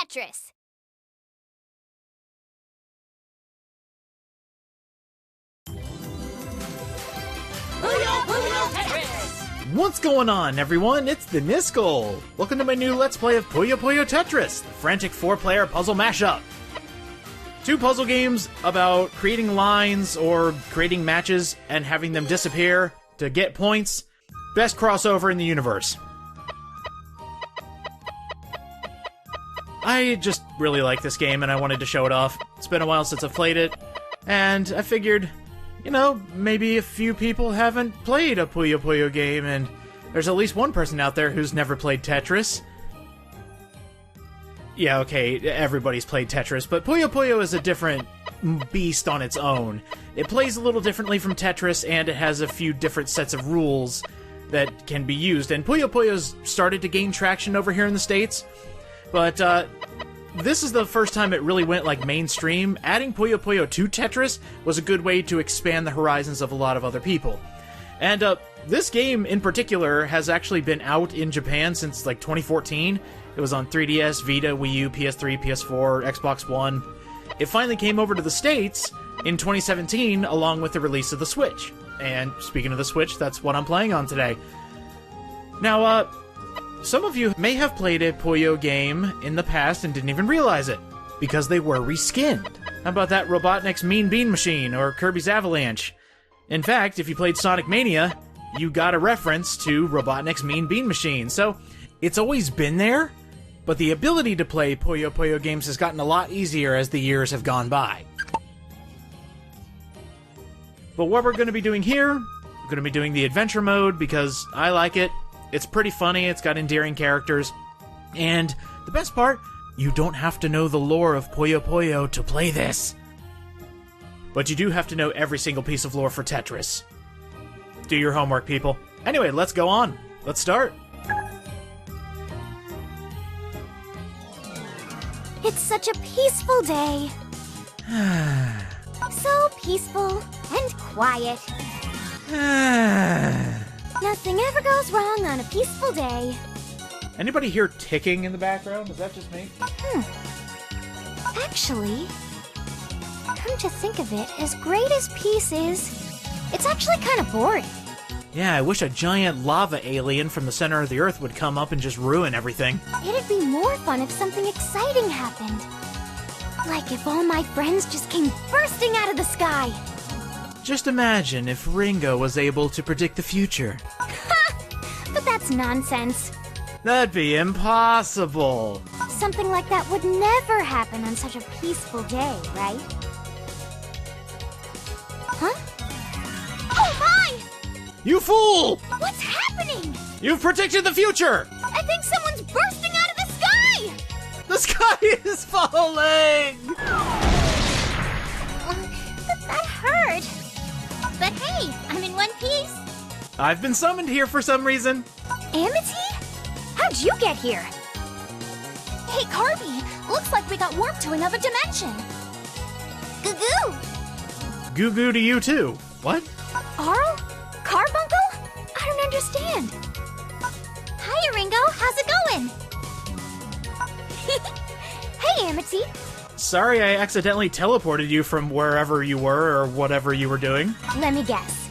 Tetris. Puyo Puyo Tetris! What's going on, everyone? It's the Niskel! Welcome to my new Let's Play of Puyo Puyo Tetris, the frantic 4-player puzzle mashup. 2 puzzle games about creating lines or creating matches and having them disappear to get points. Best crossover in the universe. I just really like this game and I wanted to show it off. It's been a while since I've played it, and I figured, you know, maybe a few people haven't played a Puyo Puyo game, and there's at least one person out there who's never played Tetris. Yeah, okay, everybody's played Tetris, but Puyo Puyo is a different beast on its own. It plays a little differently from Tetris, and it has a few different sets of rules that can be used, and Puyo Puyo's started to gain traction over here in the States, but this is the first time it really went like mainstream. Adding Puyo Puyo to Tetris was a good way to expand the horizons of a lot of other people. And this game in particular has actually been out in Japan since like 2014. It was on 3DS, Vita, Wii U, PS3, PS4, Xbox One. It finally came over to the States in 2017 along with the release of the Switch. And speaking of the Switch, that's what I'm playing on today. Now, some of you may have played a Puyo game in the past and didn't even realize it, because they were reskinned. How about that Robotnik's Mean Bean Machine, or Kirby's Avalanche? In fact, if you played Sonic Mania, you got a reference to Robotnik's Mean Bean Machine, so it's always been there, but the ability to play Puyo Puyo games has gotten a lot easier as the years have gone by. But what we're going to be doing here, we're going to be doing the adventure mode, because I like it. It's pretty funny, it's got endearing characters, and the best part, you don't have to know the lore of Puyo Puyo to play this. But you do have to know every single piece of lore for Tetris. Do your homework, people. Anyway, let's go on. Let's start. It's such a peaceful day. So peaceful and quiet. Nothing ever goes wrong on a peaceful day. Anybody hear ticking in the background? Is that just me? Actually, come to think of it, as great as peace is, it's actually kind of boring. Yeah, I wish a giant lava alien from the center of the Earth would come up and just ruin everything. It'd be more fun if something exciting happened. Like if all my friends just came bursting out of the sky. Just imagine if Ringo was able to predict the future. But that's nonsense. That'd be impossible. Something like that would never happen on such a peaceful day, right? Huh? Oh my! You fool! What's happening? You've predicted the future! I think someone's bursting out of the sky! The sky is falling! That hurt. But hey, I'm in one piece. I've been summoned here for some reason. Amity? How'd you get here? Hey, Carby, looks like we got warped to another dimension. Goo-goo! Goo-goo to you too. What? Arl? Carbuncle? I don't understand. Hiya, Ringo. How's it going? Hey, Amity. Sorry I accidentally teleported you from wherever you were or whatever you were doing. Let me guess.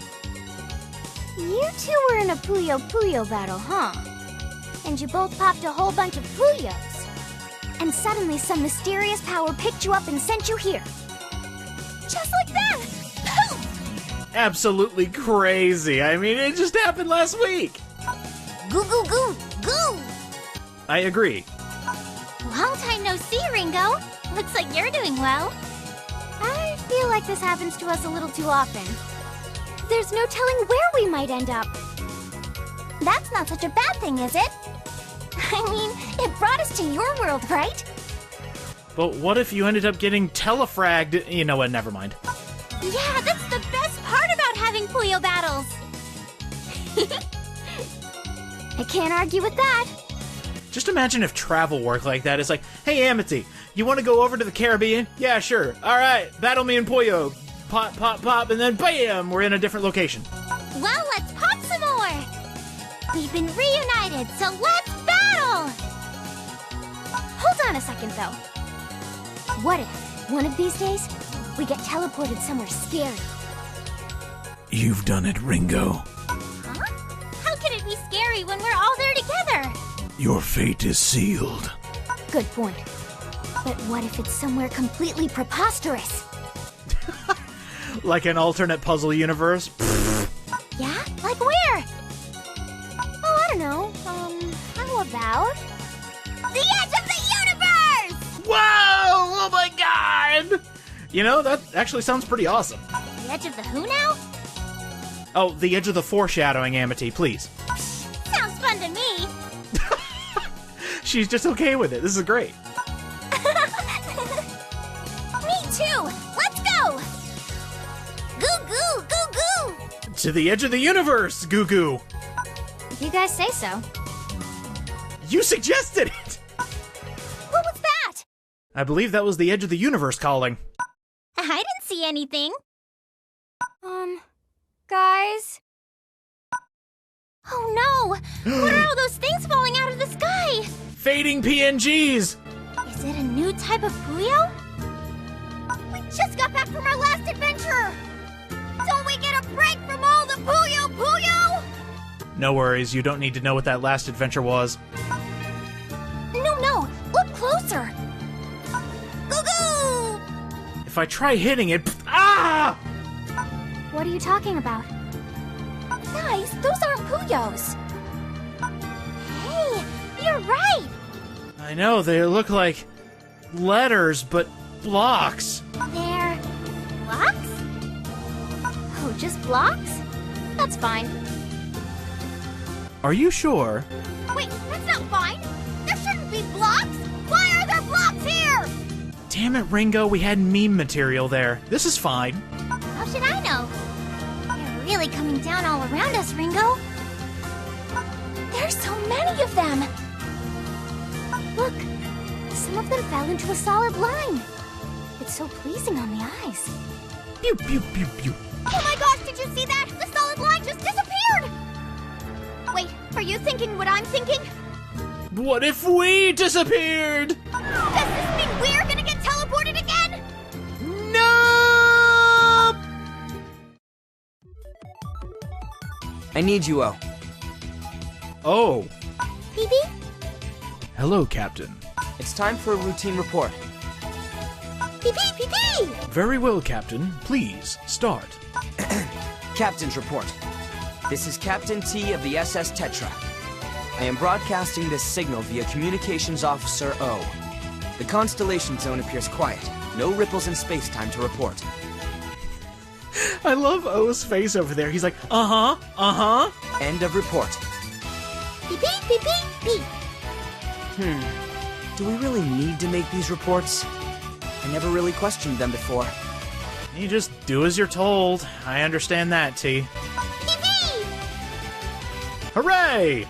You two were in a Puyo Puyo battle, huh? And you both popped a whole bunch of Puyos. And suddenly some mysterious power picked you up and sent you here. Just like that! Poof! Absolutely crazy. I mean, it just happened last week. Goo goo goo goo! I agree. Long time no see, Ringo. Looks like you're doing well. I feel like this happens to us a little too often. There's no telling where we might end up. That's not such a bad thing, is it? I mean, it brought us to your world, right? But what if you ended up getting telefragged? You know what, never mind. Yeah, that's the best part about having Puyo battles. I can't argue with that. Just imagine if travel worked like that. It's like, hey, Amity, you want to go over to the Caribbean? Yeah, sure. All right, battle me and Puyo. Pop, pop, pop, and then bam, we're in a different location. Well, let's pop some more. We've been reunited, so let's battle. Hold on a second, though. What if, one of these days, we get teleported somewhere scary? You've done it, Ringo. Huh? How can it be scary when we're all there together? Your fate is sealed. Good point. But what if it's somewhere completely preposterous? Like an alternate puzzle universe? Yeah? Like where? Oh, I don't know. How about... the edge of the universe! Whoa! Oh my god! You know, that actually sounds pretty awesome. The edge of the who now? Oh, the edge of the foreshadowing, Amity, please. Sounds fun to me. She's just okay with it. This is great. Me too! Let's go! Goo goo, goo goo! To the edge of the universe, Goo Goo! If you guys say so. You suggested it! What was that? I believe that was the edge of the universe calling. I didn't see anything. Guys? Oh no! What are all those things falling out of the sky? Fading PNGs! Is it a new type of Puyo? We just got back from our last adventure! Don't we get a break from all the Puyo Puyo? No worries, you don't need to know what that last adventure was. No, look closer! Goo goo! If I try hitting it... Ah! What are you talking about? Guys, those aren't Puyos! Hey, you're right! I know, they look like letters, but blocks. They're... blocks? Oh, just blocks? That's fine. Are you sure? Wait, that's not fine! There shouldn't be blocks! Why are there blocks here? Damn it, Ringo, we had meme material there. This is fine. How should I know? They're really coming down all around us, Ringo. There's so many of them! Look, some of them fell into a solid line. It's so pleasing on the eyes. Pew, pew, pew, pew. Oh my gosh, did you see that? The solid line just disappeared! Wait, are you thinking what I'm thinking? What if we disappeared? Does this mean we're gonna get teleported again? No! I need you, O. Oh. Phoebe? Hello, Captain. It's time for a routine report. Pee-pee! Very well, Captain. Please, start. Captain's report. This is Captain T of the SS Tetra. I am broadcasting this signal via Communications Officer O. The constellation zone appears quiet. No ripples in space-time to report. I love O's face over there. He's like, uh-huh. End of report. Pee-pee! Do we really need to make these reports? I never really questioned them before. You just do as you're told. I understand that, T. Pee-pee! Hooray!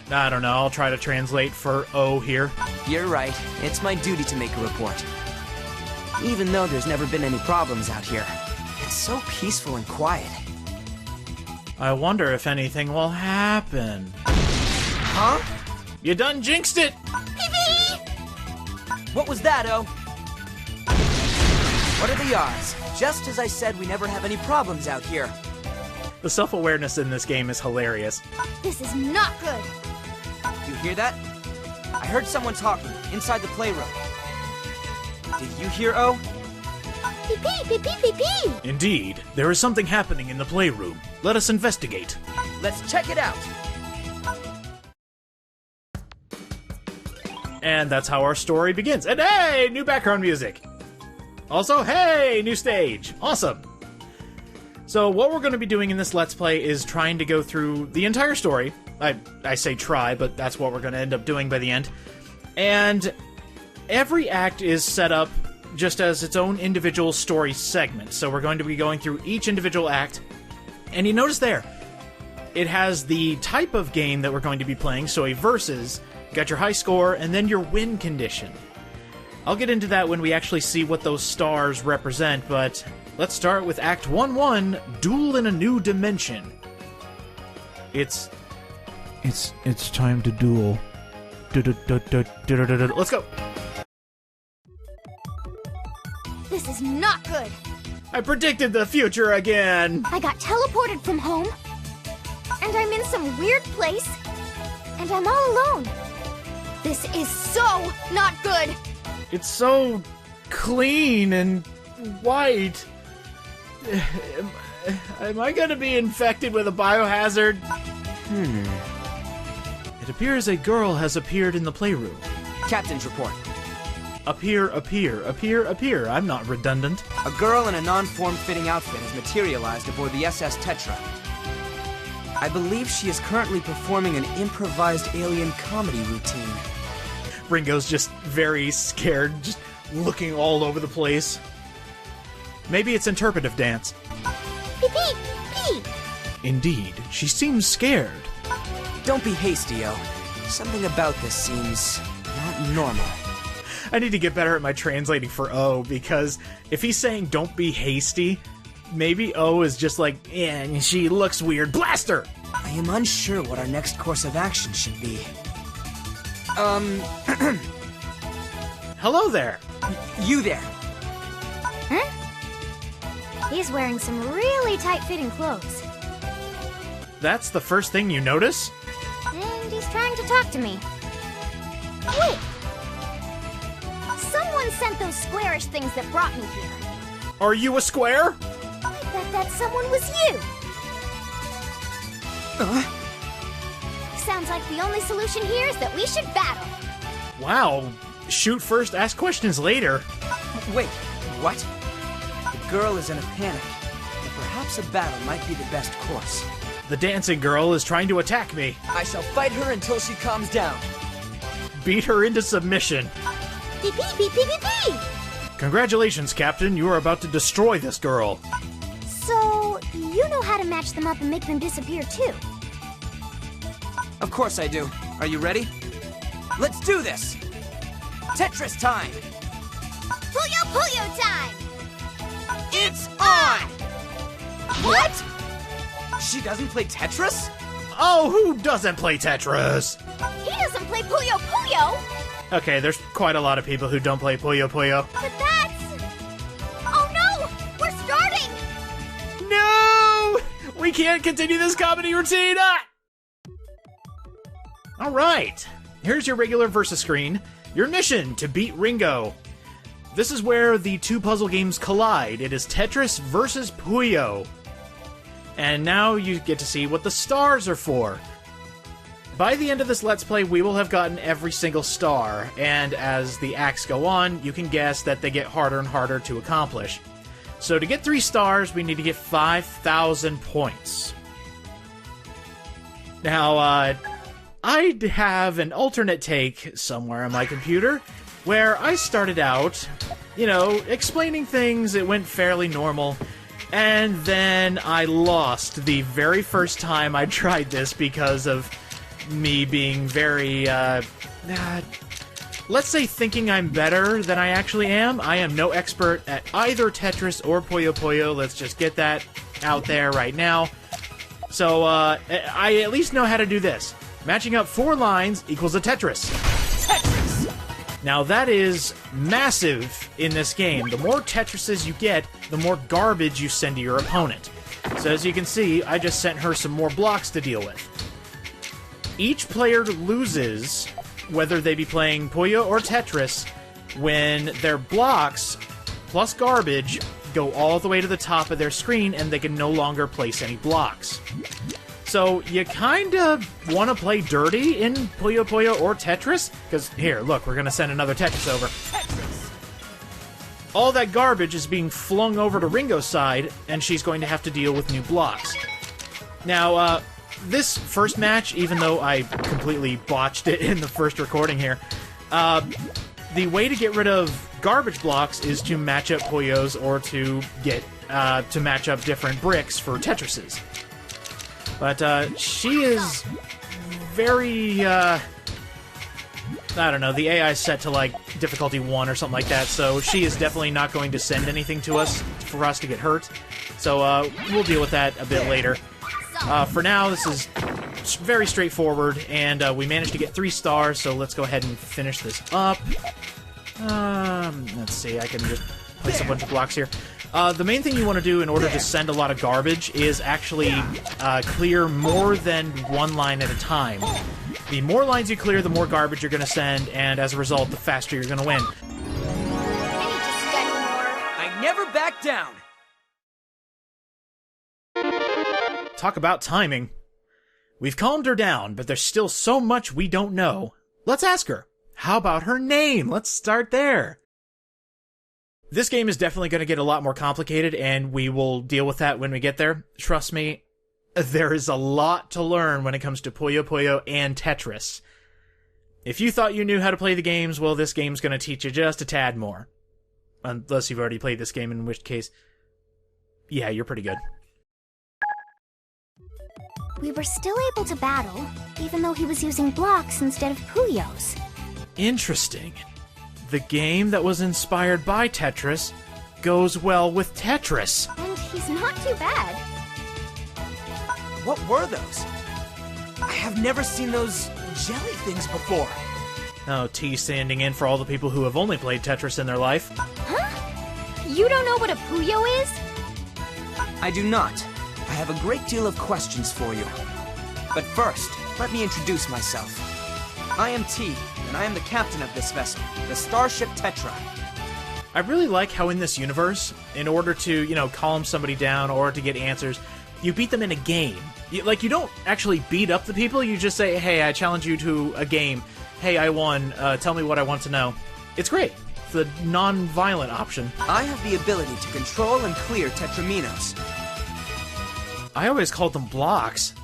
I don't know. I'll try to translate for O here. You're right. It's my duty to make a report. Even though there's never been any problems out here. It's so peaceful and quiet. I wonder if anything will happen. Huh? You done jinxed it! Pee-pee! What was that, O? What are the odds? Just as I said, we never have any problems out here. The self-awareness in this game is hilarious. This is not good. You hear that? I heard someone talking inside the playroom. Did you hear, O? Pee-pee! Indeed, there is something happening in the playroom. Let us investigate. Let's check it out. And that's how our story begins. And hey, new background music. Also, hey, new stage. Awesome. So what we're going to be doing in this Let's Play is trying to go through the entire story. I say try, but that's what we're going to end up doing by the end. And every act is set up just as its own individual story segment. So we're going to be going through each individual act. And you notice there, it has the type of game that we're going to be playing. So a versus, you got your high score, and then your win condition. I'll get into that when we actually see what those stars represent, but let's start with Act 1-1, Duel in a New Dimension. It's time to duel. Let's go. This is not good. I predicted the future again! I got teleported from home, and I'm in some weird place, and I'm all alone. This is so not good. It's so clean and white. Am I gonna be infected with a biohazard? It appears a girl has appeared in the playroom. Captain's report. Appear. I'm not redundant. A girl in a non-form-fitting outfit has materialized aboard the SS Tetra. I believe she is currently performing an improvised alien comedy routine. Ringo's just very scared, just looking all over the place. Maybe it's interpretive dance. Pee pee pee. Indeed, she seems scared. Don't be hasty, O. Something about this seems not normal. I need to get better at my translating for O, because if he's saying don't be hasty, maybe O is just like, yeah, she looks weird. Blast her! I am unsure what our next course of action should be. Hello there! You there. Huh? He's wearing some really tight-fitting clothes. That's the first thing you notice? And he's trying to talk to me. Wait! Someone sent those squarish things that brought me here. Are you a square? I bet that someone was you! Sounds like the only solution here is that we should battle. Wow. Shoot first, ask questions later. Wait, what? The girl is in a panic, and perhaps a battle might be the best course. The dancing girl is trying to attack me. I shall fight her until she calms down. Beat her into submission. Pee pee pee pee pee pee! Congratulations, Captain. You are about to destroy this girl. So, you know how to match them up and make them disappear too? Of course I do. Are you ready? Let's do this! Tetris time! Puyo Puyo time! It's on! What? She doesn't play Tetris? Oh, who doesn't play Tetris? He doesn't play Puyo Puyo! Okay, there's quite a lot of people who don't play Puyo Puyo. But that's... Oh no! We're starting! No! We can't continue this comedy routine! Ah! Alright, here's your regular versus screen. Your mission, to beat Ringo. This is where the two puzzle games collide. It is Tetris versus Puyo. And now you get to see what the stars are for. By the end of this Let's Play, we will have gotten every single star, and as the acts go on, you can guess that they get harder and harder to accomplish. So to get 3 stars, we need to get 5,000 points. Now, I have an alternate take somewhere on my computer, where I started out, you know, explaining things, it went fairly normal, and then I lost the very first time I tried this because of me being very, let's say thinking I'm better than I actually am. I am no expert at either Tetris or Puyo Puyo, let's just get that out there right now. So, I at least know how to do this. Matching up 4 lines equals a Tetris. Tetris! Now that is massive in this game. The more Tetrises you get, the more garbage you send to your opponent. So as you can see, I just sent her some more blocks to deal with. Each player loses, whether they be playing Puyo or Tetris, when their blocks plus garbage go all the way to the top of their screen and they can no longer place any blocks. So you kinda want to play dirty in Puyo Puyo or Tetris? Because here, look, we're gonna send another Tetris over. Tetris! All that garbage is being flung over to Ringo's side, and she's going to have to deal with new blocks. Now, this first match, even though I completely botched it in the first recording here, the way to get rid of garbage blocks is to match up Puyos or to get to match up different bricks for Tetrises. But she is very, I don't know, the AI is set to like difficulty 1 or something like that, so she is definitely not going to send anything to us for us to get hurt. So we'll deal with that a bit later. For now, this is very straightforward, and we managed to get 3 stars, so let's go ahead and finish this up. Let's see, I can just place a bunch of blocks here. The main thing you want to do in order to send a lot of garbage is actually clear more than one line at a time. The more lines you clear, the more garbage you're going to send, and as a result, the faster you're going to win. I need to study more. I never back down! Talk about timing. We've calmed her down, but there's still so much we don't know. Let's ask her. How about her name? Let's start there. This game is definitely going to get a lot more complicated, and we will deal with that when we get there. Trust me, there is a lot to learn when it comes to Puyo Puyo and Tetris. If you thought you knew how to play the games, well, this game's going to teach you just a tad more. Unless you've already played this game, in which case, yeah, you're pretty good. We were still able to battle, even though he was using blocks instead of Puyos. Interesting. The game that was inspired by Tetris goes well with Tetris. And he's not too bad. What were those? I have never seen those jelly things before. Oh, T standing in for all the people who have only played Tetris in their life. Huh? You don't know what a Puyo is? I do not. I have a great deal of questions for you. But first, let me introduce myself. I am T, and I am the captain of this vessel, the Starship Tetra. I really like how in this universe, in order to, calm somebody down or to get answers, you beat them in a game. You don't actually beat up the people, you just say, hey, I challenge you to a game. Hey, I won, tell me what I want to know. It's great. It's the non-violent option. I have the ability to control and clear Tetraminos. I always called them blocks.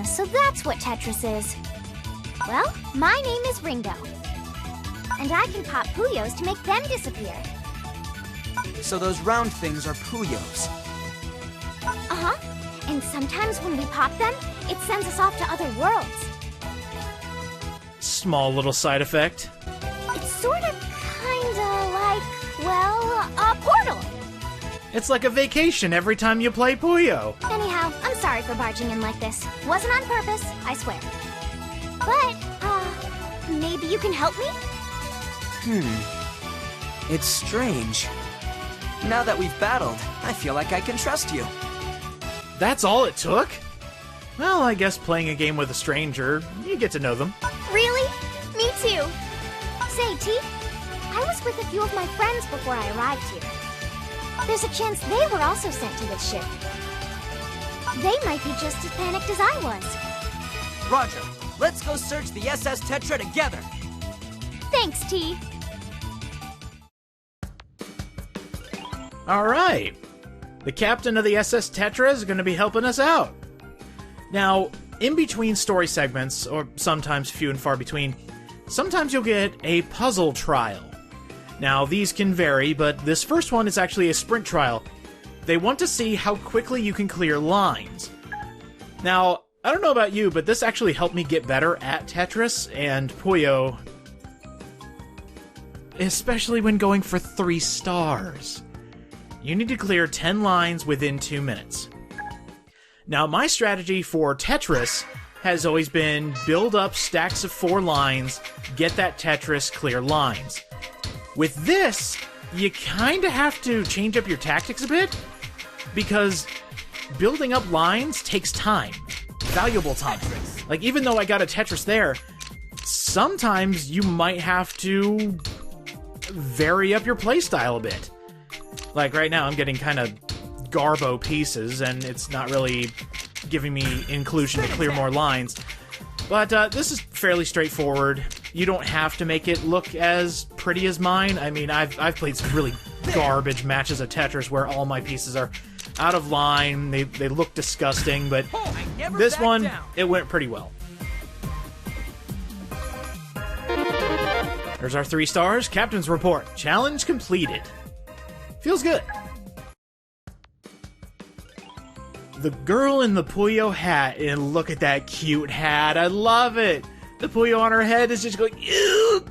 So that's what Tetris is. Well, my name is Ringo. And I can pop Puyos to make them disappear. So those round things are Puyos. Uh-huh. And sometimes when we pop them, it sends us off to other worlds. Small little side effect. It's sort of kinda like, well, a portal. It's like a vacation every time you play Puyo. Anyhow, I'm sorry for barging in like this. Wasn't on purpose, I swear. But, maybe you can help me? It's strange. Now that we've battled, I feel like I can trust you. That's all it took? Well, I guess playing a game with a stranger, you get to know them. Really? Me too. Say, T, I was with a few of my friends before I arrived here. There's a chance they were also sent to this ship. They might be just as panicked as I was. Roger, let's go search the SS Tetra together. Thanks, T. Alright. The captain of the SS Tetra is going to be helping us out. Now, in between story segments, or sometimes few and far between, sometimes you'll get a puzzle trial. Now, these can vary, but this first one is actually a sprint trial. They want to see how quickly you can clear lines. Now, I don't know about you, but this actually helped me get better at Tetris and Puyo. Especially when going for 3 stars. You need to clear 10 lines within 2 minutes. Now, my strategy for Tetris has always been build up stacks of 4 lines, get that Tetris, clear lines. With this, you kind of have to change up your tactics a bit, because building up lines takes time. Valuable time. Like, even though I got a Tetris there, sometimes you might have to vary up your playstyle a bit. Like, right now, I'm getting kind of garbo pieces, and it's not really giving me inclusion to clear more lines. But this is fairly straightforward. You don't have to make it look as pretty as mine. I mean, I've played some really garbage matches of Tetris where all my pieces are out of line. They look disgusting, but this one, it went pretty well. There's our 3 stars. Captain's report. Challenge completed. Feels good. The girl in the Puyo hat, and look at that cute hat. I love it. The Puyo on her head is just going, ew.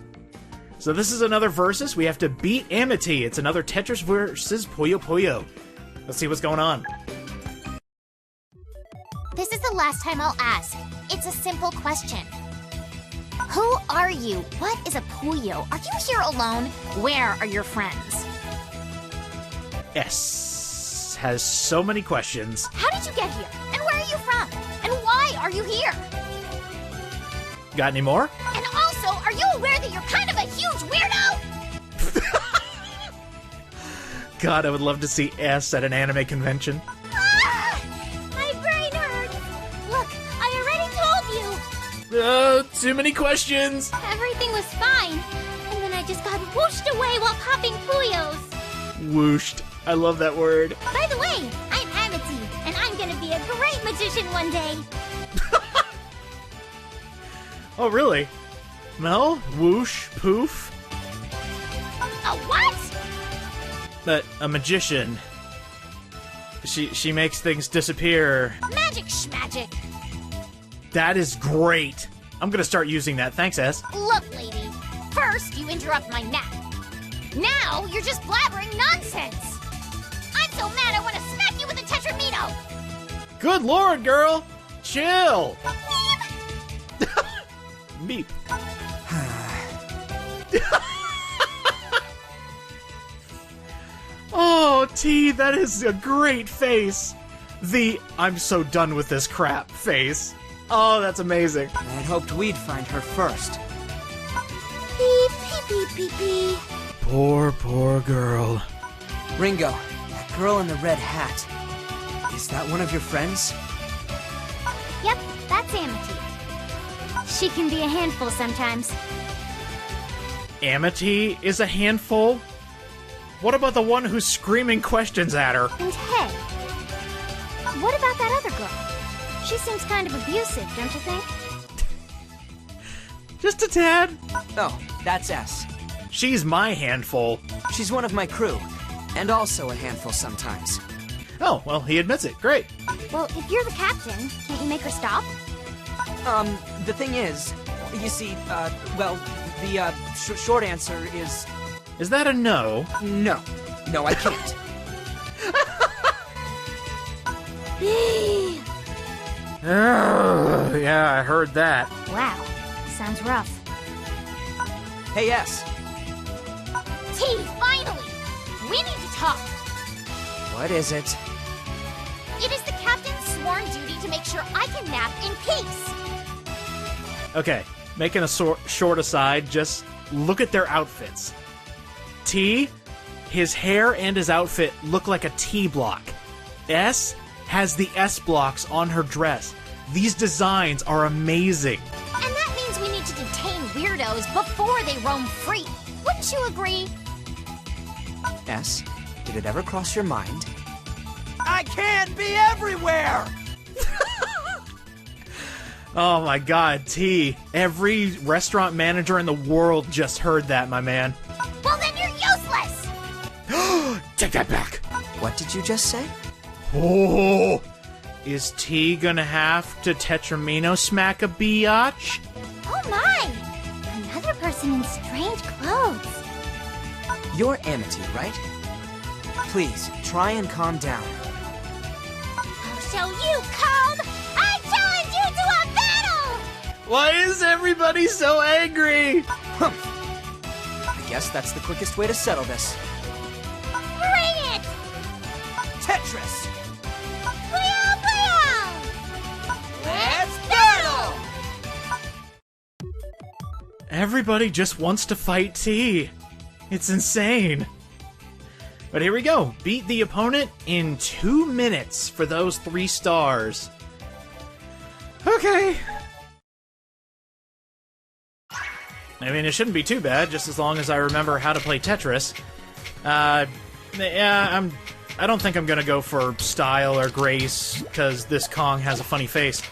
So this is another versus. We have to beat Amity. It's another Tetris versus Puyo Puyo. Let's see what's going on. This is the last time I'll ask. It's a simple question. Who are you? What is a Puyo? Are you here alone? Where are your friends? S has so many questions. How did you get here? And where are you from? And why are you here? Got any more? And also, are you aware that you're kind of a huge weirdo? God, I would love to see S at an anime convention. Ah! My brain hurts. Look, I already told you. Too many questions. Everything was fine. And then I just got whooshed away while popping Puyos. Whooshed. I love that word. By the way, I'm Amity, and I'm gonna be a great magician one day. Oh, really? Mel? Whoosh? Poof? A what? But a magician. She makes things disappear. Magic schmagic. That is great. I'm gonna start using that. Thanks, S. Look, lady. First, you interrupt my nap. Now, you're just blabbering nonsense. I'm so mad I want to smack you with a tetramino. Good lord, girl! Chill! Meep. Oh, T, that is a great face. The I'm so done with this crap face. Oh, that's amazing. I had hoped we'd find her first. Beep, beep, beep, beep, beep. Poor, poor girl. Ringo, that girl in the red hat. Is that one of your friends? Yep, that's Amity. She can be a handful sometimes. Amity is a handful? What about the one who's screaming questions at her? And hey, what about that other girl? She seems kind of abusive, don't you think? Just a tad. Oh, that's S. She's my handful. She's one of my crew, and also a handful sometimes. Oh, well, he admits it. Great. Well, if you're the captain, can't you make her stop? The thing is, you see, well, the, short answer is... Is that a no? No. No, I can't. Yeah, I heard that. Wow, sounds rough. Hey, S. T, finally! We need to talk. What is it? It is the captain's sworn duty to make sure I can nap in peace. Okay, making a short aside, just look at their outfits. T, his hair and his outfit look like a T block. S has the S blocks on her dress. These designs are amazing. And that means we need to detain weirdos before they roam free. Wouldn't you agree? S, did it ever cross your mind? I can't be everywhere! Oh my god, T. Every restaurant manager in the world just heard that, my man. Well, then you're useless! Take that back! What did you just say? Oh! Is T gonna have to Tetramino smack a biatch? Oh my! Another person in strange clothes. You're Amity, right? Please, try and calm down. I'll show you calm! I challenge you to a battle! Why is everybody so angry? Humph. I guess that's the quickest way to settle this. Bring it! Tetris! Puyo Puyo! Let's battle! Everybody just wants to fight T. It's insane. But here we go. Beat the opponent in 2 minutes for those 3 stars. Okay. I mean, it shouldn't be too bad, just as long as I remember how to play Tetris. Yeah, I don't think I'm gonna go for style or grace, because this Kong has a funny face.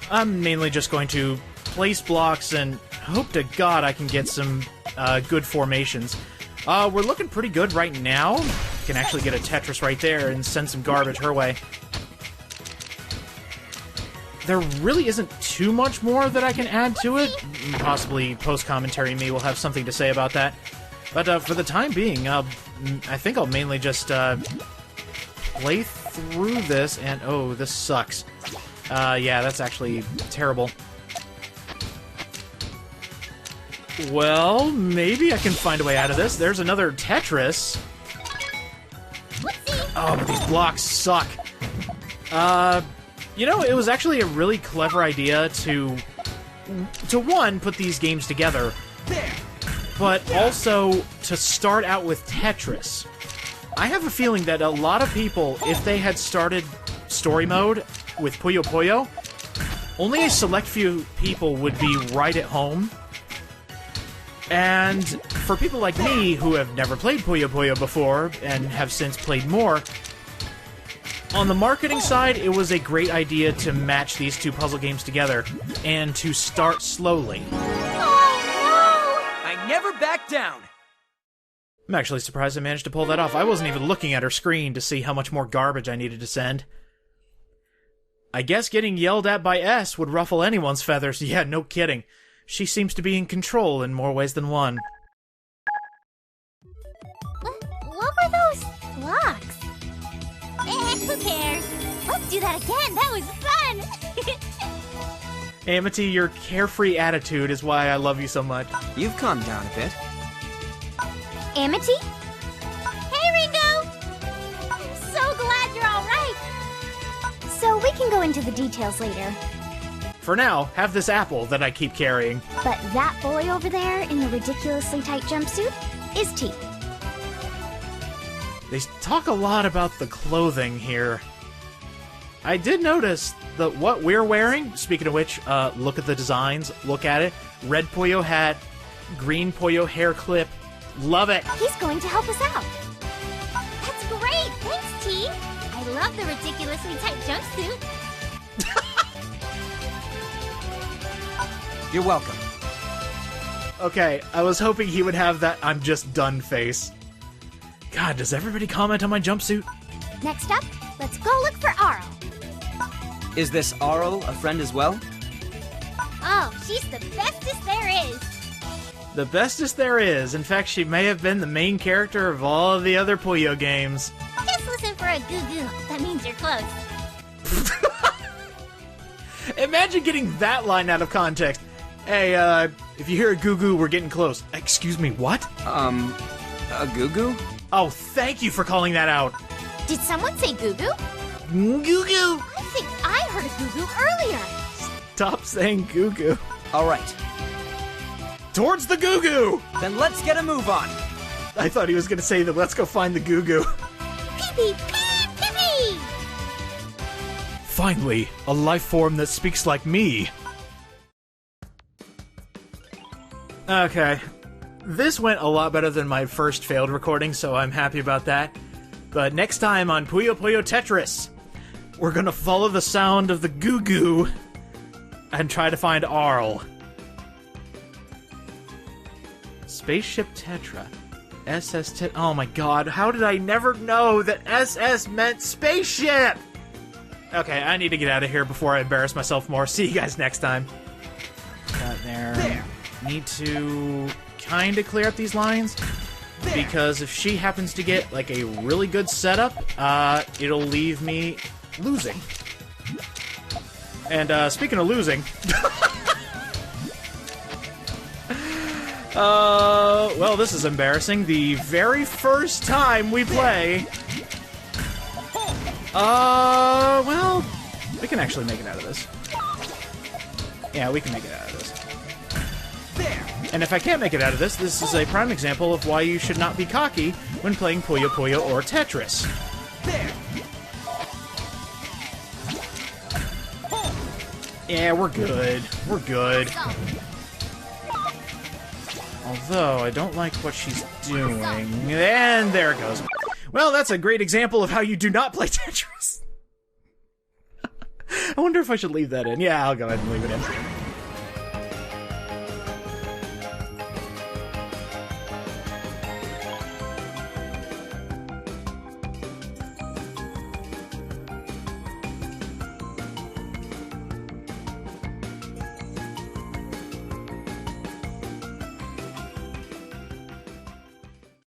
I'm mainly just going to place blocks and hope to God I can get some good formations. We're looking pretty good right now. Can actually get a Tetris right there and send some garbage her way. There really isn't too much more that I can add to it. Possibly post-commentary me will have something to say about that. But for the time being, I think I'll mainly just play through this and... Oh, this sucks. Yeah, that's actually terrible. Well, maybe I can find a way out of this. There's another Tetris. Oh, but these blocks suck. You know, it was actually a really clever idea to one, put these games together, but also to start out with Tetris. I have a feeling that a lot of people, if they had started story mode with Puyo Puyo, only a select few people would be right at home. And for people like me, who have never played Puyo Puyo before, and have since played more, on the marketing side, it was a great idea to match these two puzzle games together, and to start slowly. Oh, I never back down! I'm actually surprised I managed to pull that off. I wasn't even looking at her screen to see how much more garbage I needed to send. I guess getting yelled at by S would ruffle anyone's feathers. Yeah, no kidding. She seems to be in control in more ways than one. what were those blocks? Who cares? Let's do that again. That was fun. Amity, your carefree attitude is why I love you so much. You've calmed down a bit. Amity? Hey, Ringo! I'm so glad you're all right. So we can go into the details later. For now, have this apple that I keep carrying. But that boy over there in the ridiculously tight jumpsuit is T. They talk a lot about the clothing here. I did notice that what we're wearing, speaking of which, look at the designs, look at it. Red Puyo hat, green Puyo hair clip. Love it! He's going to help us out. That's great! Thanks, T. I love the ridiculously tight jumpsuit. You're welcome. Okay, I was hoping he would have that I'm just done face. God, does everybody comment on my jumpsuit? Next up, let's go look for Arl. Is this Arl a friend as well? Oh, she's the bestest there is. The bestest there is. In fact, she may have been the main character of all of the other Puyo games. Just listen for a goo-goo. That means you're close. Imagine getting that line out of context. Hey, if you hear a goo-goo, we're getting close. Excuse me, what? A goo-goo? Oh, thank you for calling that out. Did someone say goo-goo? Goo-goo! I think I heard a goo-goo earlier. Stop saying goo-goo. Alright, Towards the goo-goo! then let's get a move on. I thought he was going to say that let's go find the goo-goo. Pee-pee, pee-pee-pee! Finally, a life form that speaks like me. Okay. This went a lot better than my first failed recording, so I'm happy about that. But next time on Puyo Puyo Tetris, we're gonna follow the sound of the goo-goo and try to find Arl. Spaceship Tetra. SS Tet... Oh my god, how did I never know that SS meant spaceship? Okay, I need to get out of here before I embarrass myself more. See you guys next time. Got there. Need to kind of clear up these lines, because if she happens to get like a really good setup, it'll leave me losing. And speaking of losing, well, this is embarrassing. The very first time we play, well, we can actually make it out of this. Yeah, we can make it out of this. And if I can't make it out of this, this is a prime example of why you should not be cocky when playing Puyo Puyo or Tetris. Yeah, we're good. We're good. Although, I don't like what she's doing. And there it goes. Well, that's a great example of how you do not play Tetris. I wonder if I should leave that in. Yeah, I'll go ahead and leave it in.